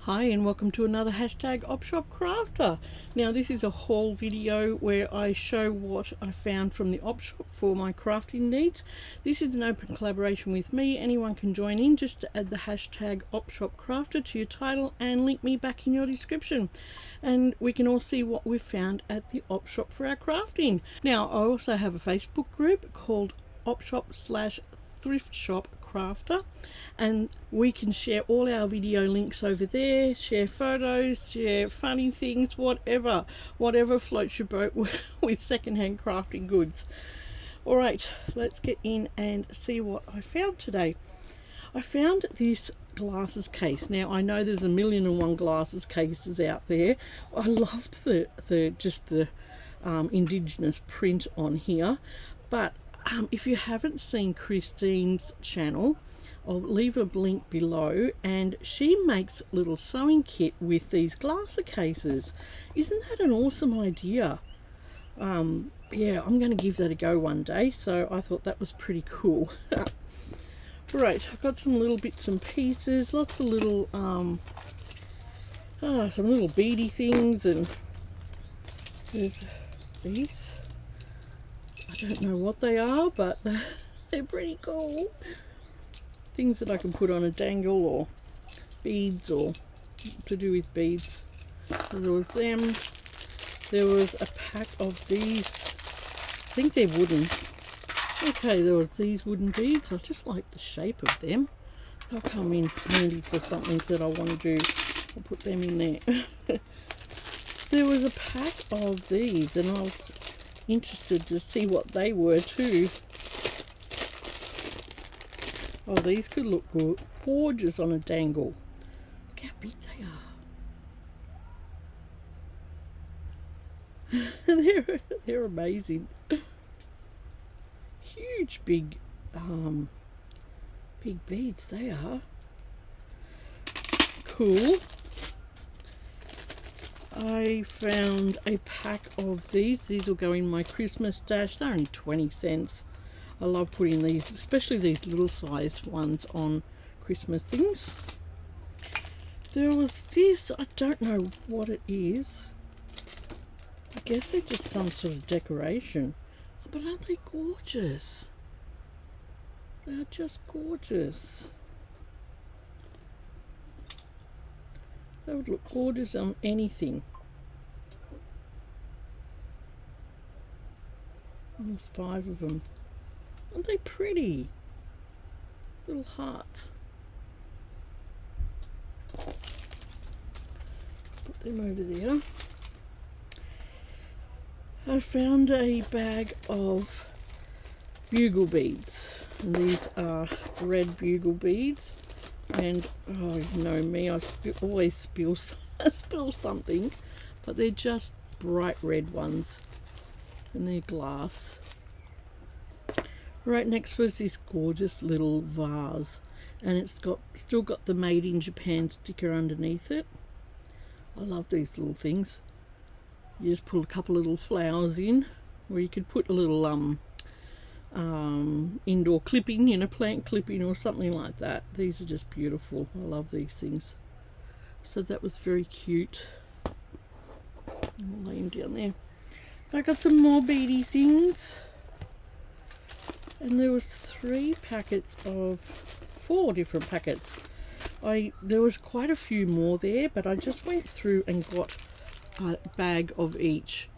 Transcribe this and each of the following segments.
Hi and welcome to another hashtag OpshopCrafter. Now this is a haul video where I show what I found from the Opshop for my crafting needs. This is an open collaboration with me. Anyone can join in. Just to add the hashtag OpshopCrafter to your title and link me back in your description. And we can all see what we've found at the Opshop for our crafting. Now I also have a Facebook group called Opshop/ThriftshopCrafter, and we can share all our video links over there, share photos, share funny things, whatever floats your boat with secondhand crafting goods. Alright, let's get in and see what I found today. I found this glasses case. Now I know there's 1,000,001 glasses cases out there. I loved the indigenous print on here, but if you haven't seen Christine's channel, I'll leave a link below, and she makes a little sewing kit with these glass cases. Isn't that an awesome idea? Yeah, I'm going to give that a go one day, so I thought that was pretty cool. Right, I've got some little bits and pieces, lots of little some little beady things, and there's these. I don't know what they are, but they're pretty cool. Things that I can put on a dangle, or beads, or to do with beads. So there was them. There was a pack of these. I think they're wooden. Okay, there was these wooden beads. I just like the shape of them. They'll come in handy for something that I want to do. I'll put them in there. There was a pack of these, and I was interested to see what they were too. Oh, these could look good, gorgeous on a dangle. Look how big they are. they're amazing. Huge, big beads they are. Cool. I found a pack of these. These will go in my Christmas stash. They're only 20 cents. I love putting these, especially these little size ones, on Christmas things. There was this, I don't know what it is. I guess they're just some sort of decoration. But aren't they gorgeous? They're just gorgeous. They would look gorgeous on anything. There's 5 of them. Aren't they pretty? Little hearts. Put them over there. I found a bag of bugle beads. And these are red bugle beads. And oh, you know me, I always spill something. But they're just bright red ones. And they're glass. Right next was this gorgeous little vase, and it's still got the Made in Japan sticker underneath it. I love these little things. You just put a couple little flowers in, or you could put a little indoor clipping, plant clipping or something like that. These are just beautiful. I love these things. So that was very cute. I'll lay them down there. I got some more beady things. And there was 4 different packets. There was quite a few more there, but I just went through and got a bag of each,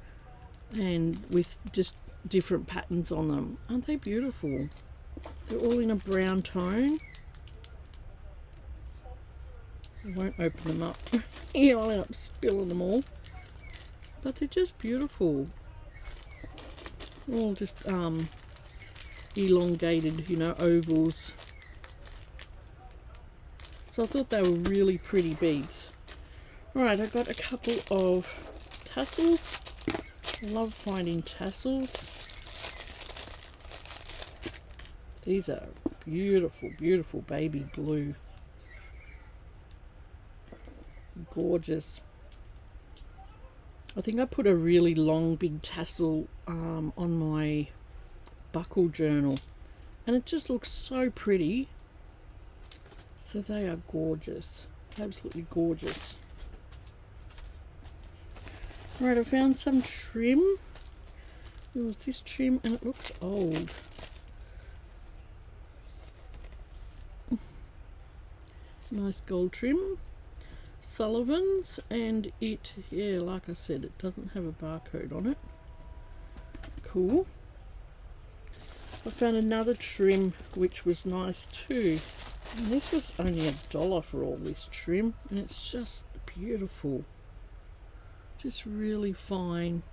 and with just different patterns on them. Aren't they beautiful? They're all in a brown tone. I won't open them up. I'll end up spilling them all. But they're just beautiful. All just elongated, ovals. So I thought they were really pretty beads. Alright, I got a couple of tassels. I love finding tassels. These are beautiful, beautiful baby blue. Gorgeous. I think I put a really long big tassel on my buckle journal, and it just looks so pretty. So they are gorgeous. Absolutely gorgeous. Right, I found some trim. There was this trim and it looks old. Nice gold trim. Sullivan's, and it, yeah, like I said, it doesn't have a barcode on it. Cool. I found another trim which was nice too. And this was only $1 for all this trim, and it's just beautiful. Just really fine,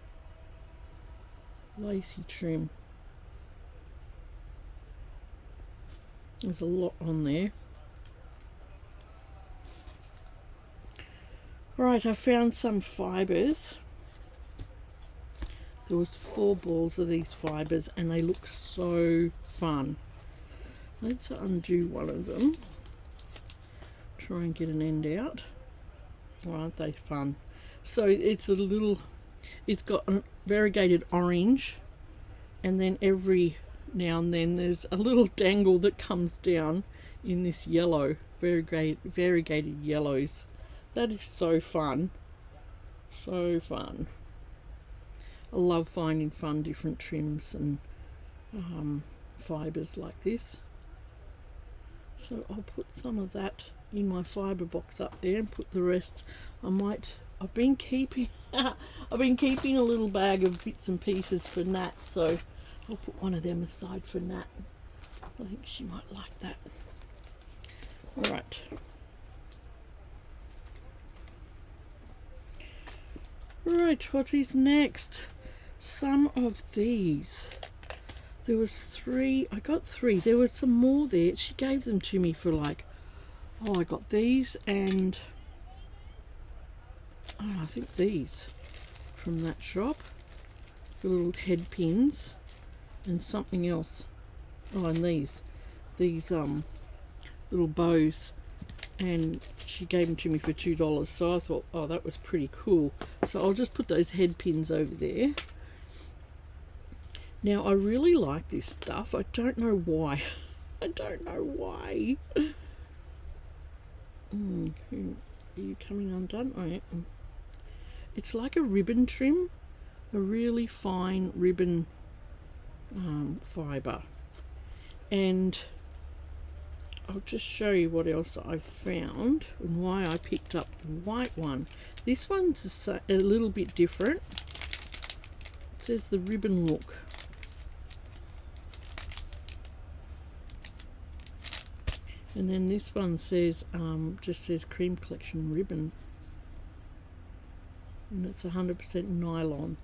lacy trim. There's a lot on there. Right, I found some fibres. There was 4 balls of these fibres and they look so fun. Let's undo one of them. Try and get an end out. Aren't they fun? So it's a little, it's got a variegated orange, and then every now and then there's a little dangle that comes down in this yellow, variegated yellows. That is so fun. So fun. I love finding fun different trims and fibres like this. So I'll put some of that in my fibre box up there and put the rest. I've been keeping a little bag of bits and pieces for Nat, so I'll put one of them aside for Nat. I think she might like that. Alright. Right, what is next? Some of these. There was 3. I got 3. There was some more there. She gave them to me for like, I got these and I think these from that shop. The little head pins and something else. And these little bows. And she gave them to me for $2, so I thought, oh, that was pretty cool. So I'll just put those head pins over there. Now I really like this stuff. I don't know why. I don't know why. Are you coming undone? I am. It's like a ribbon trim, a really fine ribbon fibre, and I'll just show you what else I found and why I picked up the white one. This one's a little bit different. It says the ribbon look. And then this one says, just says cream collection ribbon. And it's 100% nylon.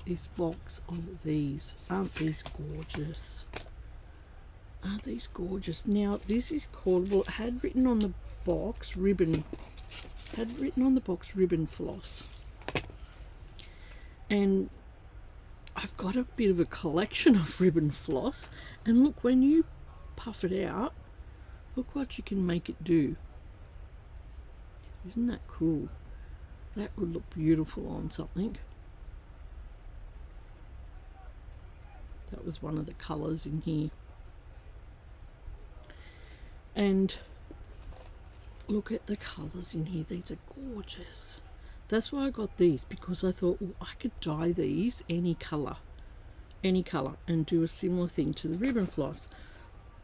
This box of these, aren't these gorgeous? Aren't these gorgeous? Now this is called, well, it had written on the box ribbon, floss, and I've got a bit of a collection of ribbon floss, and look, when you puff it out, look what you can make it do. Isn't that cool? That would look beautiful on something. That was one of the colours in here. And look at the colours in here. These are gorgeous. That's why I got these, because I thought, well, I could dye these any colour, and do a similar thing to the ribbon floss.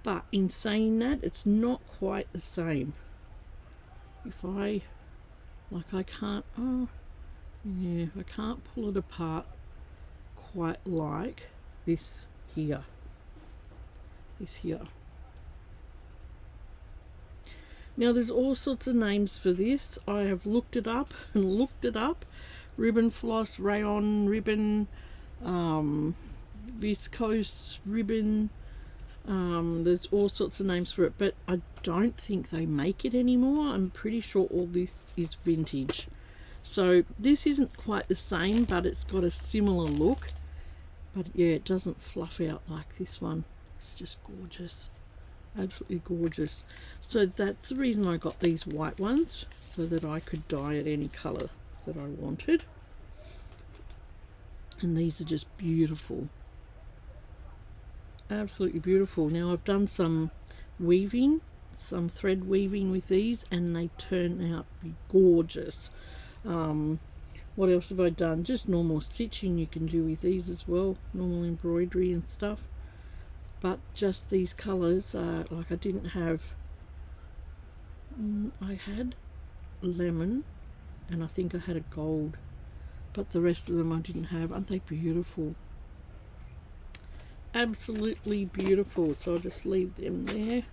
But in saying that, it's not quite the same. If I, like, I can't, oh, yeah, I can't pull it apart quite like this here. Now there's all sorts of names for this. I have looked it up and looked it up. Ribbon floss, rayon ribbon, viscose ribbon. There's all sorts of names for it, but I don't think they make it anymore. I'm pretty sure all this is vintage. So this isn't quite the same, but it's got a similar look. But yeah, it doesn't fluff out like this one. It's just gorgeous. Absolutely gorgeous. So that's the reason I got these white ones, so that I could dye it any colour that I wanted. And these are just beautiful. Absolutely beautiful. Now I've done some weaving some thread weaving with these, and they turn out gorgeous. What else have I done? Just normal stitching you can do with these as well, normal embroidery and stuff. But just these colours, like I didn't have, I had lemon and I think I had a gold, but the rest of them I didn't have. Aren't they beautiful? Absolutely beautiful. So I'll just leave them there.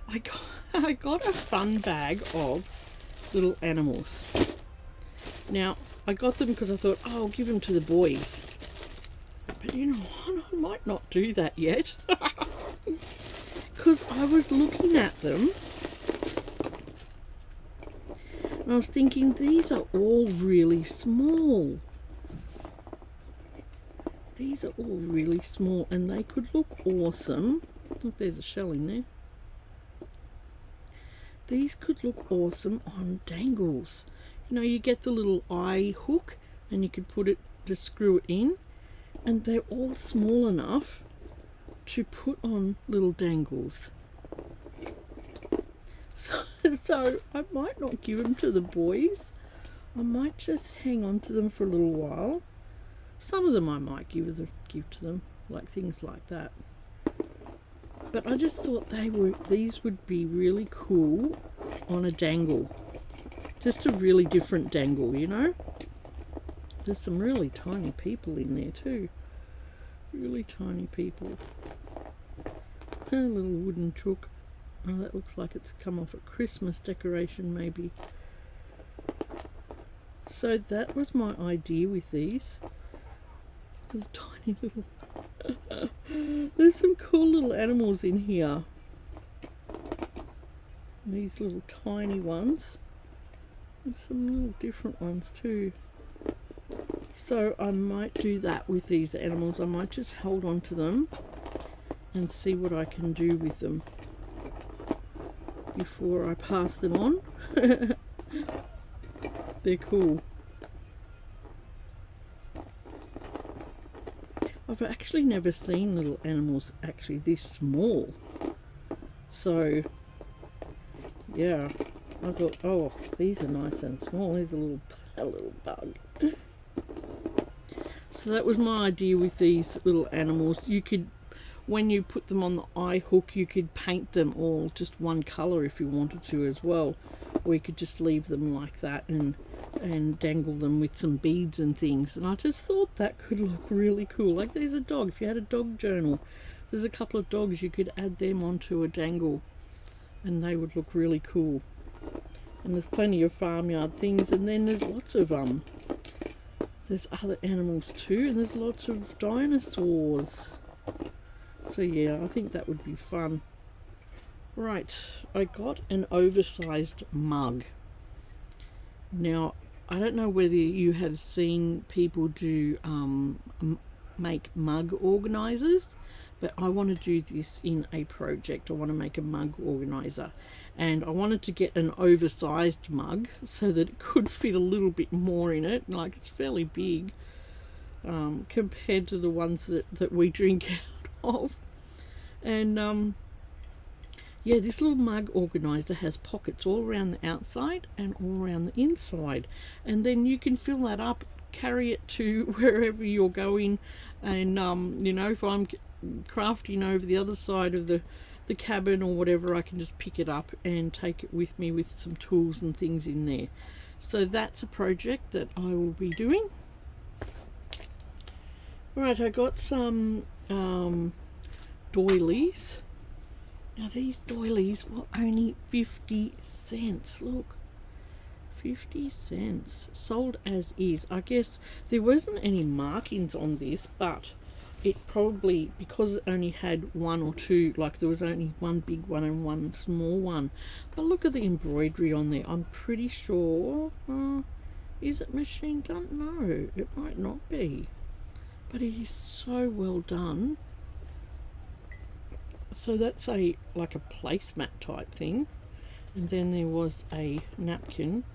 I got a fun bag of little animals. Now I got them because I thought, oh, I'll give them to the boys, but you know what, I might not do that yet. Because I was looking at them and I was thinking, these are all really small. These are all really small and they could look awesome. Look, there's a shell in there. These could look awesome on dangles. You know, you get the little eye hook and you could put it, just screw it in, and they're all small enough to put on little dangles. So I might not give them to the boys. I might just hang on to them for a little while. Some of them I might give to them, like things like that. But I just thought these would be really cool on a dangle. Just a really different dangle, you know. There's some really tiny people in there too. Really tiny people. A little wooden chook. Oh, that looks like it's come off a Christmas decoration maybe. So that was my idea with these. The tiny little... There's some cool little animals in here. These little tiny ones. There's some little different ones too. So I might do that with these animals. I might just hold on to them and see what I can do with them before I pass them on. They're cool. I've actually never seen little animals actually this small. So yeah, I thought, oh, these are nice and small. There's a little bug. So that was my idea with these little animals. You could, when you put them on the eye hook, you could paint them all just one colour if you wanted to as well, or you could just leave them like that and dangle them with some beads and things. And I just thought that could look really cool. Like there's a dog. If you had a dog journal, there's a couple of dogs, you could add them onto a dangle and they would look really cool. And there's plenty of farmyard things, and then there's lots of there's other animals too, and there's lots of dinosaurs. So yeah, I think that would be fun. Right, I got an oversized mug. Now I don't know whether you have seen people do make mug organizers, but I want to do this in a project. I want to make a mug organizer, and I wanted to get an oversized mug so that it could fit a little bit more in it. Like, it's fairly big compared to the ones that we drink out of. And yeah, this little mug organizer has pockets all around the outside and all around the inside, and then you can fill that up, carry it to wherever you're going. And you know, if I'm crafting over the other side of the cabin or whatever, I can just pick it up and take it with me with some tools and things in there. So that's a project that I will be doing. Right, I got some doilies. Now these doilies were only 50 cents. Look, 50 cents, sold as is. I guess there wasn't any markings on this, but it probably, because it only had one or two, like there was only one big one and one small one. But look at the embroidery on there. I'm pretty sure, is it machine done? No, it might not be, but it is so well done. So that's like a placemat type thing, and then there was a napkin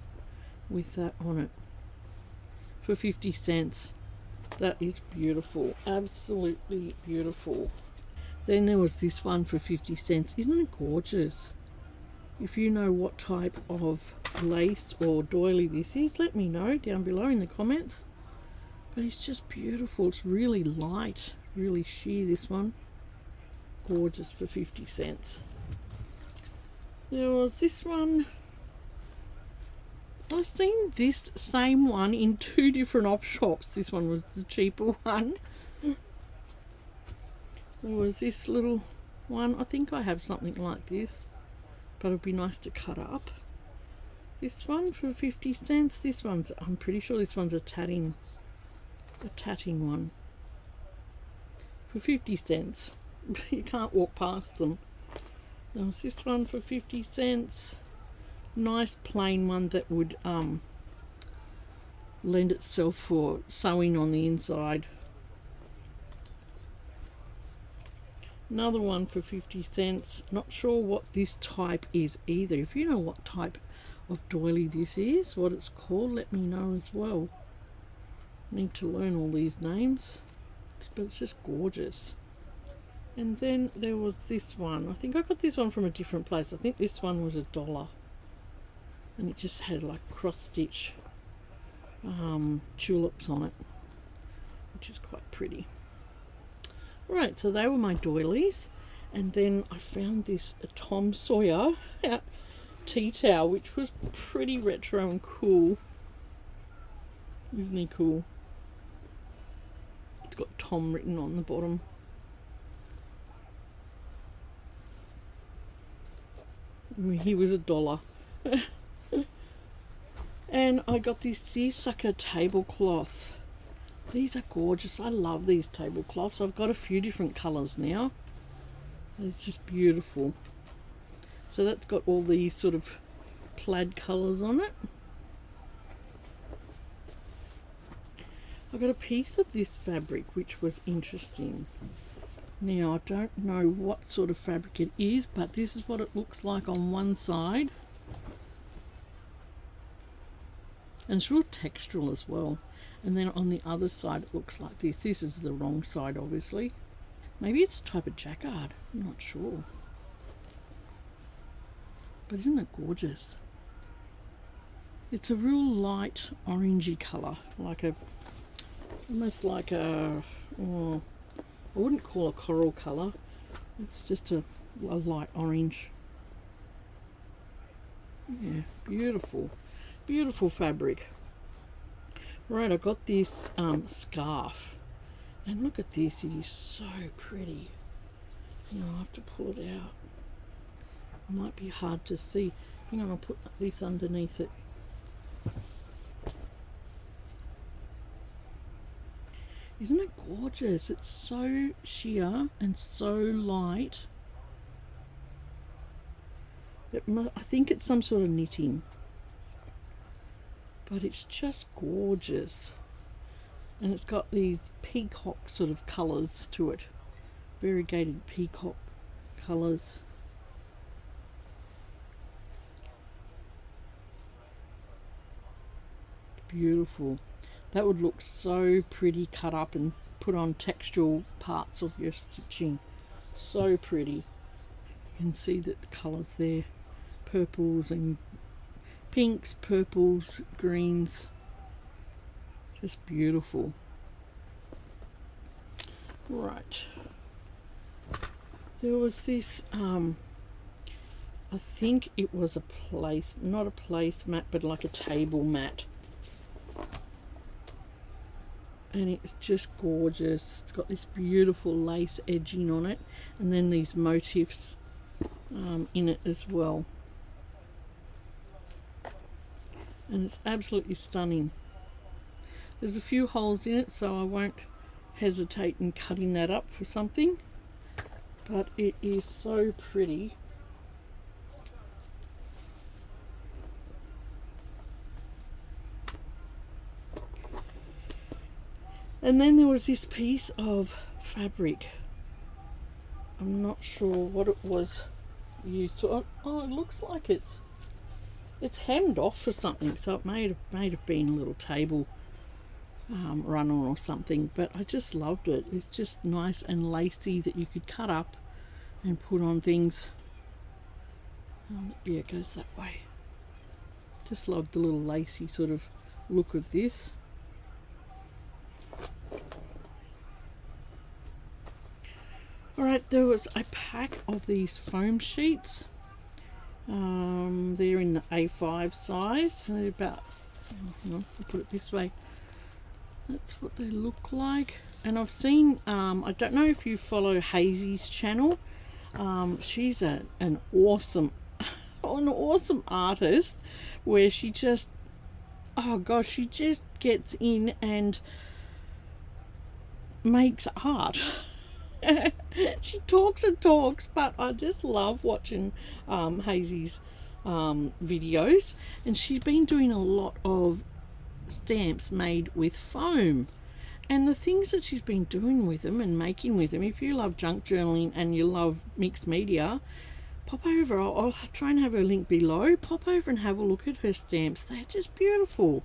with that on it for 50 cents. That is beautiful, absolutely beautiful. Then there was this one for 50 cents. Isn't it gorgeous? If you know what type of lace or doily this is, let me know down below in the comments. But it's just beautiful. It's really light, really sheer, this one. Gorgeous for 50 cents. There was this one. I've seen this same one in 2 different op shops. This one was the cheaper one. There was this little one. I think I have something like this, but it'd be nice to cut up. This one for 50 cents. This one's, I'm pretty sure this one's a tatting one. For 50 cents. You can't walk past them. There was this one for 50 cents. Nice plain one that would lend itself for sewing on the inside. Another one for 50 cents. Not sure what this type is either. If you know what type of doily this is, what it's called, let me know as well. Need to learn all these names, but it's just gorgeous. And then there was this one. I think I got this one from a different place. I think this one was $1, and it just had like cross-stitch tulips on it, which is quite pretty. Right, so they were my doilies, and then I found this Tom Sawyer tea towel, which was pretty retro and cool. Isn't he cool? It's got Tom written on the bottom. He was $1. And I got this seersucker tablecloth. These are gorgeous. I love these tablecloths. I've got a few different colours now. It's just beautiful. So that's got all these sort of plaid colours on it. I got a piece of this fabric which was interesting. Now I don't know what sort of fabric it is, but this is what it looks like on one side. And it's real textural as well. And then on the other side it looks like this. This is the wrong side, obviously. Maybe it's a type of jacquard. I'm not sure. But isn't it gorgeous? It's a real light orangey colour, like a, almost like a, oh, I wouldn't call a coral colour. It's just a light orange. Yeah, beautiful, beautiful fabric. Right, I got this scarf, and look at this. It is so pretty. And I'll have to pull it out. It might be hard to see. Hang on, I'll put this underneath it. Isn't it gorgeous? It's so sheer and so light. I think it's some sort of knitting, but it's just gorgeous. And it's got these peacock sort of colours to it, variegated peacock colours. Beautiful. That would look so pretty cut up and put on textural parts of your stitching. So pretty. You can see that the colours there, purples and pinks, purples, greens, just beautiful. Right, there was this I think it was a place, not a placemat, but like a table mat, and it's just gorgeous. It's got this beautiful lace edging on it, and then these motifs in it as well, and it's absolutely stunning. There's a few holes in it, so I won't hesitate in cutting that up for something, but it is so pretty. And then there was this piece of fabric. I'm not sure what it was used to. Oh, it looks like it's hemmed off for something, so it may have been a little table run on or something, but I just loved it. It's just nice and lacy that you could cut up and put on things. Yeah, it goes that way. Just love the little lacy sort of look of this. Alright, there was a pack of these foam sheets. They're in the A5 size. They're about, I'll put it this way. That's what they look like. And I've seen, I don't know if you follow Hazy's channel. She's an awesome artist, where she just, oh gosh, she just gets in and makes art. She talks and talks, but I just love watching Hazy's videos, and she's been doing a lot of stamps made with foam, and the things that she's been doing with them and making with them, if you love junk journaling and you love mixed media, pop over. I'll try and have her link below. Pop over and have a look at her stamps. They're just beautiful.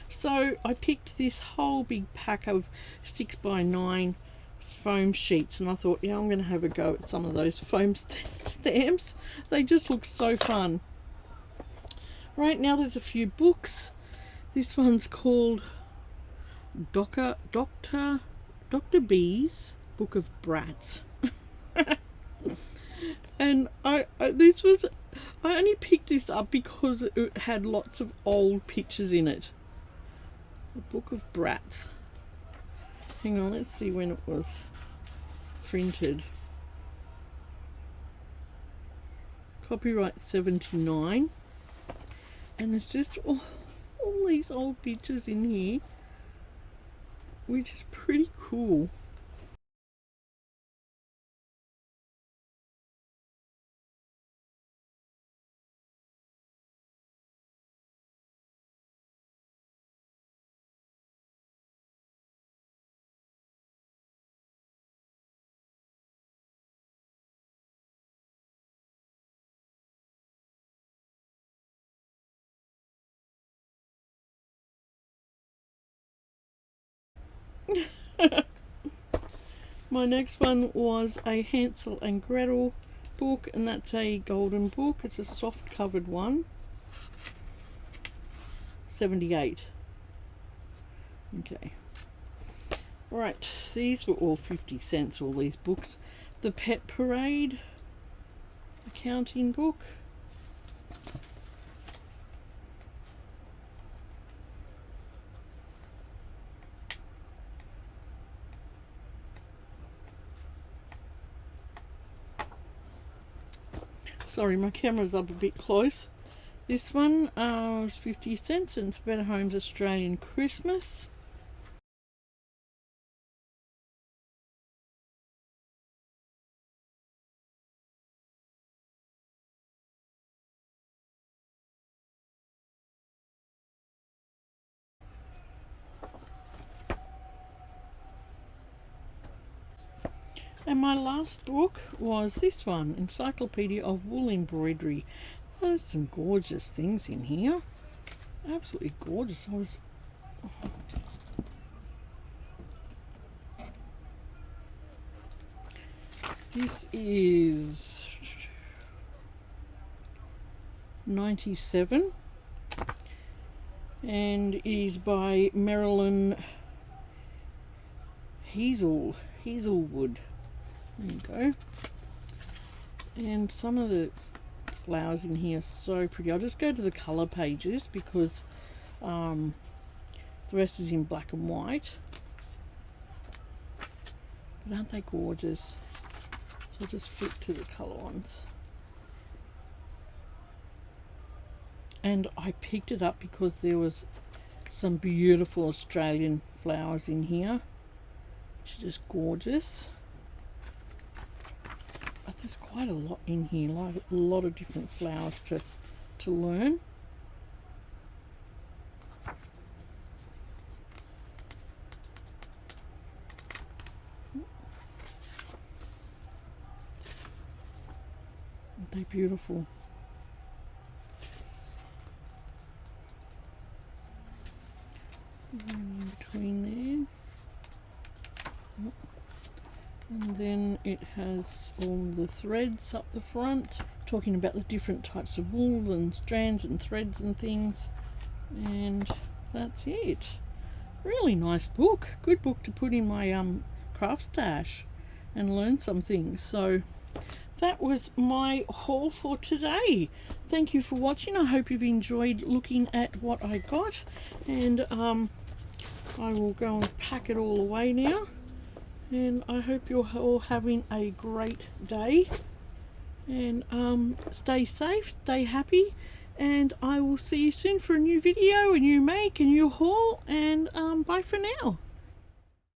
So I picked this whole big pack of 6x9 foam sheets, and I thought, yeah, I'm going to have a go at some of those foam stamps. They just look so fun. Right, now there's a few books. This one's called Dr. B's Book of Brats. And I only picked this up because it had lots of old pictures in it. The Book of Brats. Hang on, let's see when it was printed. Copyright 79. And there's just all these old pictures in here, which is pretty cool. My next one was a Hansel and Gretel book, and that's a golden book. It's a soft covered one. 78. Okay. Right, these were all 50 cents, all these books. The Pet Parade accounting book. Sorry, my camera's up a bit close. This one was 50 cents, and it's Better Homes Australian Christmas. And my last book was this one, Encyclopedia of Wool Embroidery. There's some gorgeous things in here. Absolutely gorgeous. This is 97, and it is by Marilyn Hazelwood. There you go. And some of the flowers in here are so pretty. I'll just go to the colour pages because the rest is in black and white. But aren't they gorgeous? So I'll just flip to the colour ones. And I picked it up because there was some beautiful Australian flowers in here, which are just gorgeous. But there's quite a lot in here, like a lot of different flowers to learn. Aren't they beautiful? In between there. And then it has all the threads up the front, talking about the different types of wool and strands and threads and things. And that's it. Really nice book. Good book to put in my craft stash and learn some things. So that was my haul for today. Thank you for watching. I hope you've enjoyed looking at what I got, and I will go and pack it all away now, and I hope you're all having a great day, and stay safe, stay happy, and I will see you soon for a new video, a new make, a new haul, and bye for now.